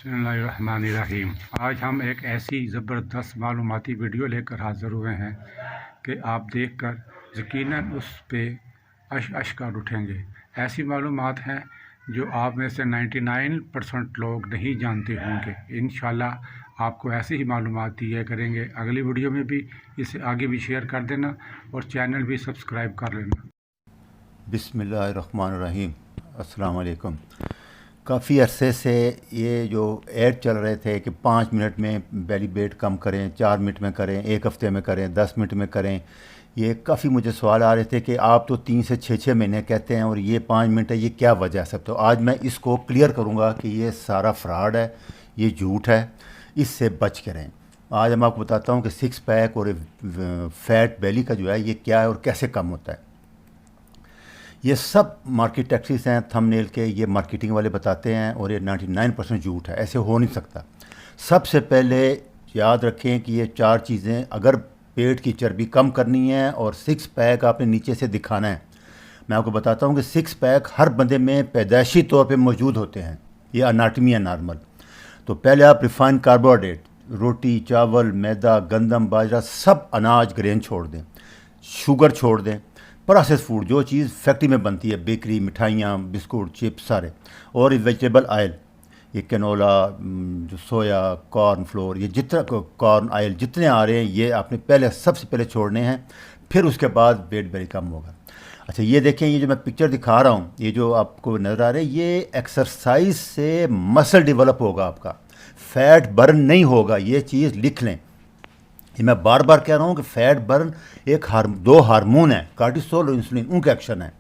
बिस्मिल्लाहिर्रहमानिर्रहीम। आज हम एक ऐसी ज़बरदस्त मालूमाती वीडियो लेकर हाज़िर हुए हैं कि आप देखकर यकीनन उस पे अश्क उठेंगे। ऐसी मालूमात हैं जो आप में से 99% लोग नहीं जानते होंगे। इंशाल्लाह आपको ऐसी ही मालूमात दिया करेंगे। अगली वीडियो में भी इसे आगे भी शेयर कर देना और चैनल भी सब्सक्राइब कर लेना। बिस्मिल्लाहिर्रहमानिर्रहीम। अस्सलाम वालेकुम। काफ़ी अरसे से ये जो ऐड चल रहे थे कि 5 मिनट में बेली वेट कम करें, 4 मिनट में करें, 1 हफ़्ते में करें, 10 मिनट में करें, ये काफ़ी मुझे सवाल आ रहे थे कि आप तो 3 से 6 महीने कहते हैं और ये 5 मिनट है, ये क्या वजह है सब। तो आज मैं इसको क्लियर करूँगा कि ये सारा फ्रॉड है, ये झूठ है, इससे बच के रहें। आज मैं आपको बताता हूँ कि 6 पैक और फैट बेली का जो है ये क्या है और कैसे कम होता है। ये सब मार्केट टैक्सीज हैं, थंबनेल के, ये मार्केटिंग वाले बताते हैं और ये 99% झूठ है, ऐसे हो नहीं सकता। सबसे पहले याद रखें कि ये 4 चीज़ें अगर पेट की चर्बी कम करनी है और 6 पैक आपने नीचे से दिखाना है। मैं आपको बताता हूँ कि 6 पैक हर बंदे में पैदाइशी तौर पे मौजूद होते हैं, ये अनाटमी है नॉर्मल। तो पहले आप रिफाइंड कार्बोहाइड्रेट, रोटी, चावल, मैदा, गंदम, बाजरा, सब अनाज ग्रेन छोड़ दें, शुगर छोड़ दें, प्रोसेस फूड जो चीज़ फैक्ट्री में बनती है, बेकरी, मिठाइयाँ, बिस्कुट, चिप्स सारे, और वेजिटेबल ऑयल, ये कैनोला, जो सोया, कॉर्न फ्लोर, ये जितना कॉर्न ऑयल जितने आ रहे हैं ये आपने पहले सबसे पहले छोड़ने हैं, फिर उसके बाद वेट वेरी कम होगा। अच्छा ये देखें, ये जो मैं पिक्चर दिखा रहा हूँ, ये जो आपको नज़र आ रहा है, ये एक्सरसाइज से मसल डेवलप होगा, आपका फैट बर्न नहीं होगा। ये चीज़ लिख लें, ये मैं बार बार कह रहा हूँ कि फैट बर्न दो हार्मोन है, कार्टिसोल और इंसुलिन, उनका एक्शन है।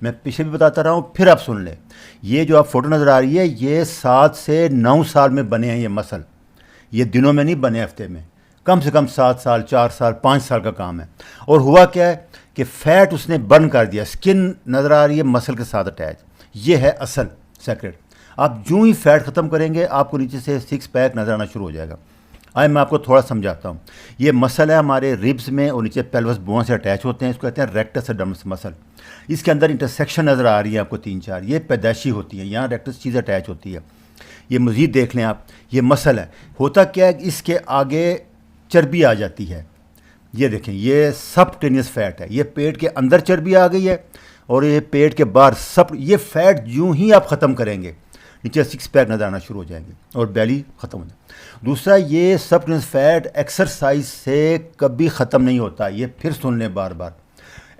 मैं पीछे भी बताता रहा हूँ, फिर आप सुन लें। ये जो आप फोटो नज़र आ रही है, ये 7 से 9 साल में बने हैं ये मसल, ये दिनों में नहीं बने, हफ्ते में, कम से कम 7 साल, 4 साल, 5 साल का काम है। और हुआ क्या है कि फ़ैट उसने बर्न कर दिया, स्किन नज़र आ रही है मसल के साथ अटैच। ये है असल सेक्रेट। आप जो ही फैट ख़त्म करेंगे आपको नीचे से 6 पैक नज़र आना शुरू हो जाएगा। आइए मैं आपको थोड़ा समझाता हूँ। ये मसल है हमारे रिब्स में और नीचे पेल्विस बोन से अटैच होते हैं, इसको कहते हैं रेक्टस एब्डोमिनस मसल। इसके अंदर इंटरसेक्शन नज़र आ रही है आपको 3-4, ये पैदाइशी होती है, यहाँ रेक्टस चीज़ अटैच होती है। ये मज़ीद देख लें आप, ये मसल है। होता क्या है, इसके आगे चर्बी आ जाती है, ये देखें, ये सबक्यूटेनियस फैट है, ये पेट के अंदर चर्बी आ गई है और ये पेट के बाहर सब, ये फैट यूँ ही आप ख़त्म करेंगे नीचे 6 पैक नज़र आना शुरू हो जाएंगे और बेली ख़त्म हो जाए। दूसरा, ये सबक्यूटेनियस फैट एक्सरसाइज से कभी ख़त्म नहीं होता, ये फिर सुन लें बार बार।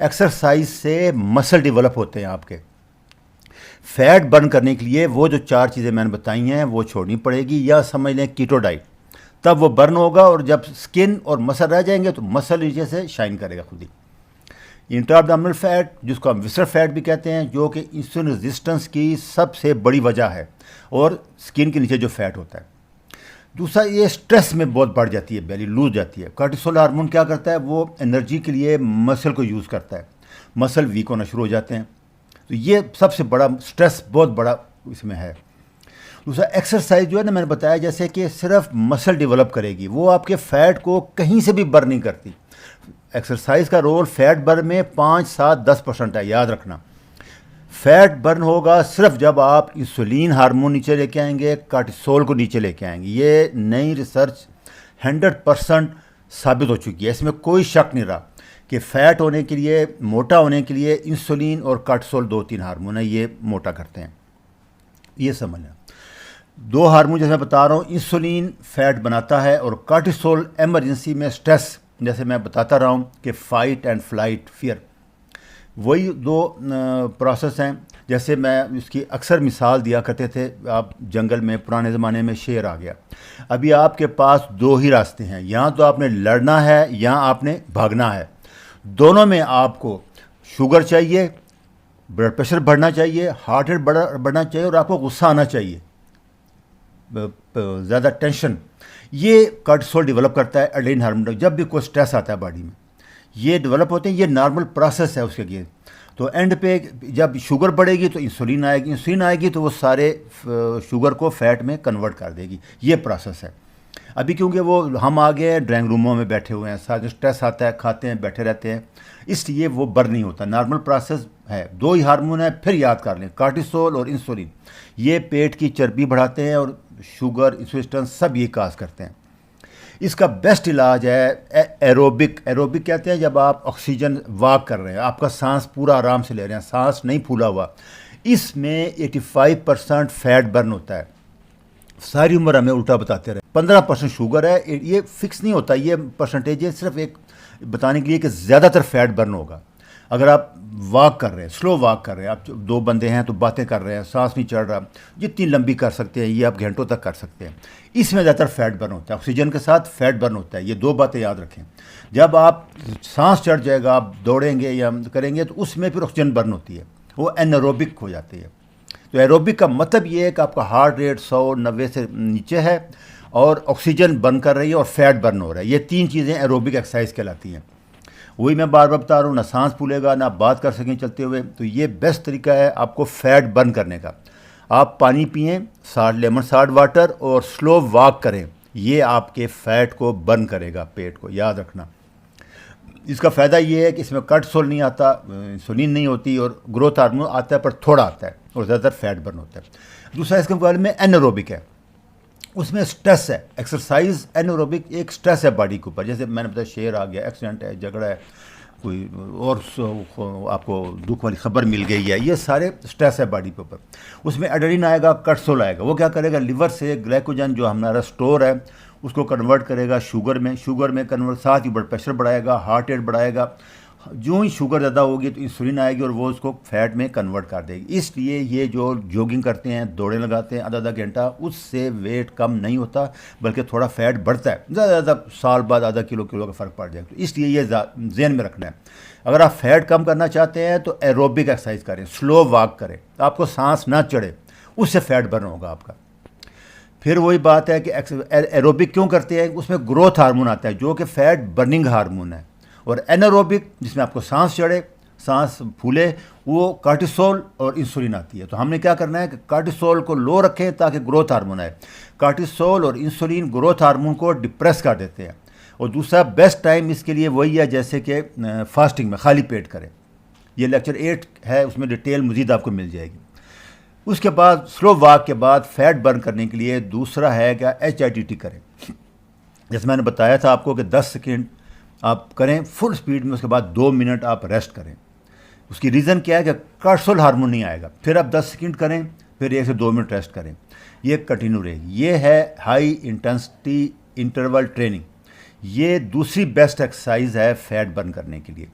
एक्सरसाइज से मसल डेवलप होते हैं आपके। फैट बर्न करने के लिए वो जो 4 चीज़ें मैंने बताई हैं वो छोड़नी पड़ेगी, या समझ लें कीटो डाइट, तब वो बर्न होगा और जब स्किन और मसल रह जाएंगे तो मसल नीचे से शाइन करेगा खुद ही। इंट्रा एब्डोमिनल फैट, जिसको हम विसरल फैट भी कहते हैं, जो कि इंसुलिन रेजिस्टेंस की सबसे बड़ी वजह है, और स्किन के नीचे जो फैट होता है। दूसरा, ये स्ट्रेस में बहुत बढ़ जाती है, बेली लूज जाती है। कार्टिसोल हार्मोन क्या करता है, वो एनर्जी के लिए मसल को यूज़ करता है, मसल वीक होना शुरू हो जाते हैं। तो ये सबसे बड़ा स्ट्रेस बहुत बड़ा इसमें है। दूसरा, एक्सरसाइज जो है ना, मैंने बताया जैसे कि सिर्फ मसल डेवलप करेगी, वो आपके फैट को कहीं से भी बर्न नहीं करती। एक्सरसाइज का रोल फैट बर्न में 5, 7, 10% है, याद रखना। फैट बर्न होगा सिर्फ जब आप इंसुलिन हार्मोन नीचे लेके आएंगे, कार्टिसोल को नीचे लेके आएंगे। ये नई रिसर्च 100% साबित हो चुकी है, इसमें कोई शक नहीं रहा कि फ़ैट होने के लिए, मोटा होने के लिए इंसुलिन और कार्टिसोल 2-3 हार्मोन है, ये मोटा करते हैं। ये समझ लें। 2 हार्मोन जैसे मैं बता रहा हूँ, इंसुलिन फैट बनाता है और कार्टिसोल एमरजेंसी में स्ट्रेस, जैसे मैं बताता रहा हूँ कि फ़ाइट एंड फ्लाइट, फियर, वही 2 प्रोसेस हैं। जैसे मैं इसकी अक्सर मिसाल दिया करते थे, आप जंगल में पुराने ज़माने में शेर आ गया, अभी आपके पास 2 ही रास्ते हैं, यहाँ तो आपने लड़ना है या आपने भागना है। दोनों में आपको शुगर चाहिए, ब्लड प्रेशर बढ़ना चाहिए, हार्ट रेट बढ़ना चाहिए और आपको गुस्सा आना चाहिए, ज़्यादा टेंशन। ये कार्टिसोल डेवलप करता है, एड्रेनलिन हार्मोन, जब भी कोई स्ट्रेस आता है बॉडी में ये डेवलप होते हैं, ये नॉर्मल प्रोसेस है उसके लिए। तो एंड पे जब शुगर बढ़ेगी तो इंसुलिन आएगी, इंसुलिन आएगी तो वो सारे शुगर को फैट में कन्वर्ट कर देगी, ये प्रोसेस है। अभी क्योंकि वो हम आ गए हैं, ड्राइंग रूमों में बैठे हुए हैं, साथ स्ट्रेस आता है, खाते हैं, बैठे रहते हैं, इसलिए वो बर्न नहीं होता। नॉर्मल प्रोसेस है, 2 ही हार्मोन है, फिर याद कर लें, कार्टिसोल और इंसुलिन। ये पेट की चर्बी बढ़ाते हैं और शुगर, इंसुलिन सब ये काज करते हैं। इसका बेस्ट इलाज है एरोबिक। एरोबिक कहते हैं जब आप ऑक्सीजन वॉक कर रहे हैं, आपका सांस पूरा आराम से ले रहे हैं, सांस नहीं फूला हुआ। इसमें 85% फैट बर्न होता है। सारी उम्र हमें उल्टा बताते रहे। 15% शुगर है, ये फिक्स नहीं होता, ये परसेंटेज है सिर्फ एक बताने के लिए कि ज़्यादातर फैट बर्न होगा। अगर आप वॉक कर रहे हैं, स्लो वॉक कर रहे हैं, आप दो बंदे हैं तो बातें कर रहे हैं, सांस नहीं चढ़ रहा, जितनी लंबी कर सकते हैं ये आप घंटों तक कर सकते हैं। इसमें ज़्यादातर फैट बर्न होता है, ऑक्सीजन के साथ फैट बर्न होता है। ये दो बातें याद रखें। जब आप सांस चढ़ जाएगा, आप दौड़ेंगे या करेंगे तो उसमें फिर ऑक्सीजन बर्न होती है, वो एनारोबिक हो जाती है। तो एरोबिक का मतलब ये है कि आपका हार्ट रेट 100-90 से नीचे है और ऑक्सीजन बर्न कर रही है और फैट बर्न हो रहा है। ये तीन चीज़ें एरोबिक एक्सरसाइज कहलाती हैं। वही मैं बार बार बता रहा हूँ, ना सांस फूलेगा ना आप बात कर सकें चलते हुए। तो ये बेस्ट तरीका है आपको फैट बर्न करने का। आप पानी पिएं, लेमन साल्ट वाटर, और स्लो वॉक करें। ये आपके फैट को बर्न करेगा, पेट को, याद रखना। इसका फ़ायदा ये है कि इसमें कोर्टिसोल नहीं आता, इंसुलिन नहीं होती, और ग्रोथ हार्मोन आता है पर थोड़ा आता है और ज़्यादातर फैट बर्न होता है। दूसरा इसके मुकाबले में एनारोबिक है, उसमें स्ट्रेस है। एक्सरसाइज एनारोबिक एक स्ट्रेस है बॉडी के ऊपर। जैसे मैंने बताया शेर आ गया, एक्सीडेंट है, झगड़ा है, कोई और आपको दुख वाली खबर मिल गई है, ये सारे स्ट्रेस है बॉडी के ऊपर। उसमें एड्रेनलिन आएगा, कोर्टिसोल आएगा। वो क्या करेगा, लिवर से ग्लाइकोजन जो हमारा स्टोर है उसको कन्वर्ट करेगा शुगर में कन्वर्ट, साथ ही ब्लड प्रेशर बढ़ाएगा, हार्ट रेट बढ़ाएगा। जो ही शुगर ज़्यादा होगी तो इंसुलिन आएगी और वो उसको फैट में कन्वर्ट कर देगी। इसलिए ये जो जॉगिंग करते हैं, दौड़े लगाते हैं आधा घंटा, उससे वेट कम नहीं होता बल्कि थोड़ा फैट बढ़ता है। ज़्यादा साल बाद आधा किलो का फ़र्क पड़ जाएगा। तो इसलिए ये ज़हन में रखना है। अगर आप फैट कम करना चाहते हैं तो एरोबिक एक्सरसाइज करें, स्लो वॉक करें, आपको सांस ना चढ़े, उससे फैट बर्न होगा आपका। फिर वही बात है कि एरोबिक क्यों करते हैं, उसमें ग्रोथ हार्मोन आता है जो कि फैट बर्निंग हार्मोन है। और एनारोबिक जिसमें आपको सांस चढ़े, सांस फूले, वो कोर्टिसोल और इंसुलिन आती है। तो हमने क्या करना है कि कोर्टिसोल को लो रखें ताकि ग्रोथ हार्मोन आए। कोर्टिसोल और इंसुलिन ग्रोथ हार्मोन को डिप्रेस कर देते हैं। और दूसरा बेस्ट टाइम इसके लिए वही है जैसे कि फास्टिंग में खाली पेट करें। ये लेक्चर 8 है, उसमें डिटेल मज़ीद आपको मिल जाएगी। उसके बाद स्लो वॉक के बाद फैट बर्न करने के लिए दूसरा है क्या, HIIT करें। जैसे मैंने बताया था आपको कि 10 सेकेंड आप करें फुल स्पीड में, उसके बाद 2 मिनट आप रेस्ट करें। उसकी रीज़न क्या है कि कोर्टिसोल हार्मोन नहीं आएगा। फिर आप 10 सेकेंड करें, फिर 1 से 2 मिनट रेस्ट करें। ये कंटिन्यू रहेगी। ये है हाई इंटेंसिटी इंटरवल ट्रेनिंग। ये दूसरी बेस्ट एक्सरसाइज है फैट बर्न करने के लिए।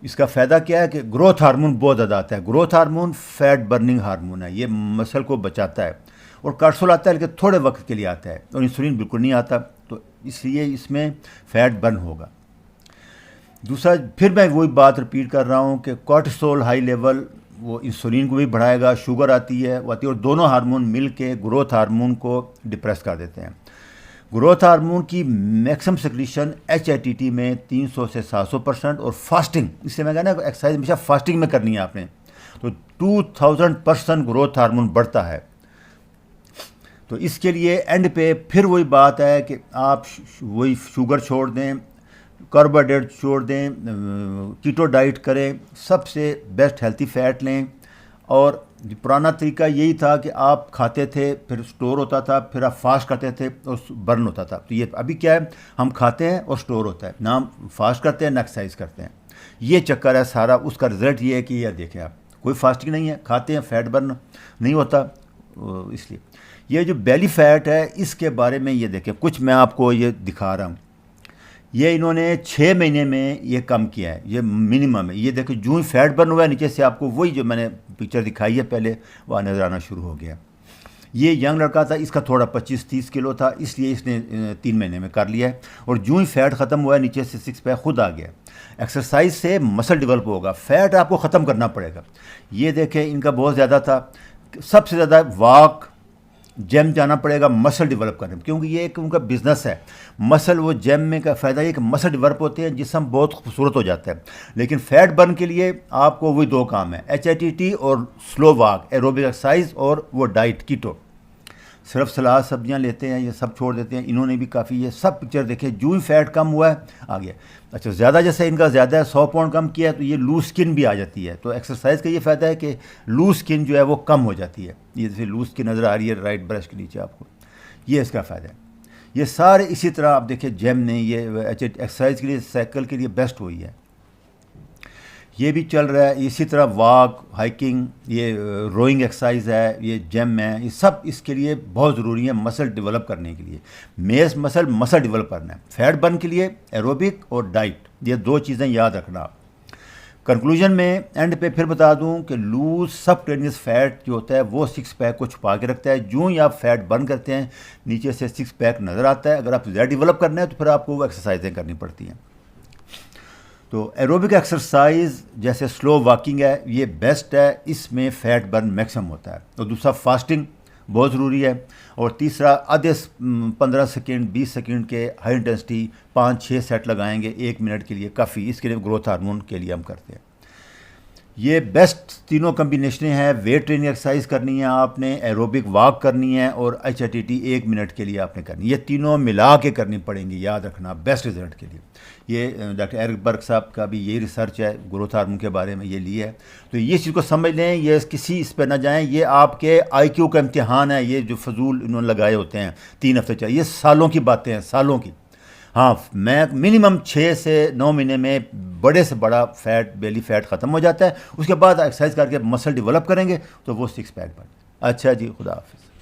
इसका फ़ायदा क्या है कि ग्रोथ हार्मोन बहुत ज़्यादा आता है। Growth hormone fat burning hormone है, ये मसल को बचाता है। और कोर्टिसोल आता है लेकिन थोड़े वक्त के लिए आता है, और इंसुलिन बिल्कुल नहीं आता, तो इसलिए इसमें फ़ैट बर्न होगा। दूसरा, फिर मैं वही बात रिपीट कर रहा हूँ कि कोर्टिसोल हाई लेवल वो इंसुलिन को भी बढ़ाएगा, शुगर आती है वो आती है, और दोनों हार्मोन मिल के ग्रोथ हार्मोन को डिप्रेस कर देते हैं। ग्रोथ हार्मोन की मैक्सिमम सेक्रीशन HIIT में 300 से 700%, और फास्टिंग, इससे मैं कहना एक्सरसाइज हमेशा फास्टिंग में करनी है आपने, तो 2000% ग्रोथ हार्मोन बढ़ता है। तो इसके लिए एंड पे फिर वही बात है कि आप वही शुगर छोड़ दें, कार्बोहाइड्रेट छोड़ दें, कीटो डाइट करें, सबसे बेस्ट हेल्थी फैट लें। और पुराना तरीका यही था कि आप खाते थे, फिर स्टोर होता था, फिर आप फास्ट करते थे और बर्न होता था। तो ये अभी क्या है, हम खाते हैं और स्टोर होता है, ना हम फास्ट करते हैं ना एक्सरसाइज करते हैं। ये चक्कर है सारा। उसका रिजल्ट ये है कि यह देखें आप, कोई फास्टिंग नहीं है, खाते हैं, फैट बर्न नहीं होता। इसलिए ये जो बेली फैट है इसके बारे में ये देखें, कुछ मैं आपको ये दिखा रहा हूँ। ये इन्होंने 6 महीने में ये कम किया है, ये मिनिमम है। ये देखो जो ही फैट बर्न हुआ है नीचे से, आपको वही जो मैंने पिक्चर दिखाई है पहले वह नज़र आना शुरू हो गया। ये यंग लड़का था, इसका थोड़ा 25-30 किलो था, इसलिए इसने 3 महीने में कर लिया है। और जो ही फैट ख़त्म हुआ है नीचे से 6 पैक खुद आ गया। एक्सरसाइज से मसल डेवलप होगा, फैट आपको ख़त्म करना पड़ेगा। ये देखें इनका बहुत ज़्यादा था, सबसे ज़्यादा वॉक, जिम जाना पड़ेगा मसल डेवलप करने में, क्योंकि ये एक उनका बिजनेस है। मसल, वो जिम में का फ़ायदा ये कि मसल डेवलप होते हैं, जिसम बहुत खूबसूरत हो जाता है। लेकिन फैट बर्न के लिए आपको वही 2 काम है, HIIT और स्लो वॉक, एरोबिक एक्सरसाइज, और वो डाइट कीटो। सिर्फ सलाद सब्जियां लेते हैं, ये सब छोड़ देते हैं। इन्होंने भी काफ़ी ये सब पिक्चर देखे, जो ही फैट कम हुआ है आ गया। अच्छा, ज़्यादा जैसे इनका ज़्यादा है, 100 पाउंड कम किया है, तो ये लूज स्किन भी आ जाती है। तो एक्सरसाइज का ये फ़ायदा है कि लूज स्किन जो है वो कम हो जाती है। ये जैसे लूज स्किन नज़र आ रही है राइट ब्रश के नीचे आपको। ये इसका फ़ायदा है। ये सारे इसी तरह आप देखिए जिम ने ये एक्सरसाइज के लिए साइकिल के लिए बेस्ट हुई है, ये भी चल रहा है। इसी तरह वॉक, हाइकिंग, ये रोइंग एक्सरसाइज है, ये जिम है, ये सब इसके लिए बहुत ज़रूरी है मसल डेवलप करने के लिए। मेस मसल डेवलप करना है। फैट बर्न के लिए एरोबिक और डाइट, ये दो चीज़ें याद रखना आप। कंक्लूजन में एंड पे फिर बता दूं कि लूज सबक्यूटेनियस फैट जो होता है वो सिक्स पैक को छुपा के रखता है। जो ही आप फैट बर्न करते हैं नीचे से सिक्स पैक नज़र आता है। अगर आप ज़्यादा डेवलप करना है तो फिर आपको वो एक्सरसाइजें करनी पड़ती हैं। तो एरोबिक एक्सरसाइज जैसे स्लो वॉकिंग है, ये बेस्ट है, इसमें फ़ैट बर्न मैक्सिमम होता है। और दूसरा फास्टिंग बहुत ज़रूरी है। और तीसरा आधे 15 सेकेंड 20 सेकेंड के हाई इंटेंसिटी 5-6 सेट लगाएंगे 1 मिनट के लिए, काफ़ी। इसके लिए ग्रोथ हार्मोन के लिए हम करते हैं। ये बेस्ट तीनों कम्बिनेशनें हैं। वेट ट्रेनिंग एक्सरसाइज करनी है आपने, एरोबिक वॉक करनी है और HIIT 1 मिनट के लिए आपने करनी है। ये तीनों मिला के करनी पड़ेंगी, याद रखना, बेस्ट रिजल्ट के लिए। ये डॉक्टर एरिक बर्ग साहब का भी यही रिसर्च है, ग्रोथ हार्मोन के बारे में ये लिया है। तो ये चीज़ को समझ लें, ये किसी इस पर ना जाएं। ये आपके IQ का इम्तिहान है, ये जो फजूल इन्होंने लगाए होते हैं 3 हफ्ते चाहिए, ये सालों की बातें हैं, सालों की। हाँ, मैं मिनिमम 6 से 9 महीने में बड़े से बड़ा फैट, बेली फैट ख़त्म हो जाता है। उसके बाद एक्सरसाइज करके मसल डेवलप करेंगे तो वो 6 पैक बन। अच्छा जी, खुदा हाफिज़।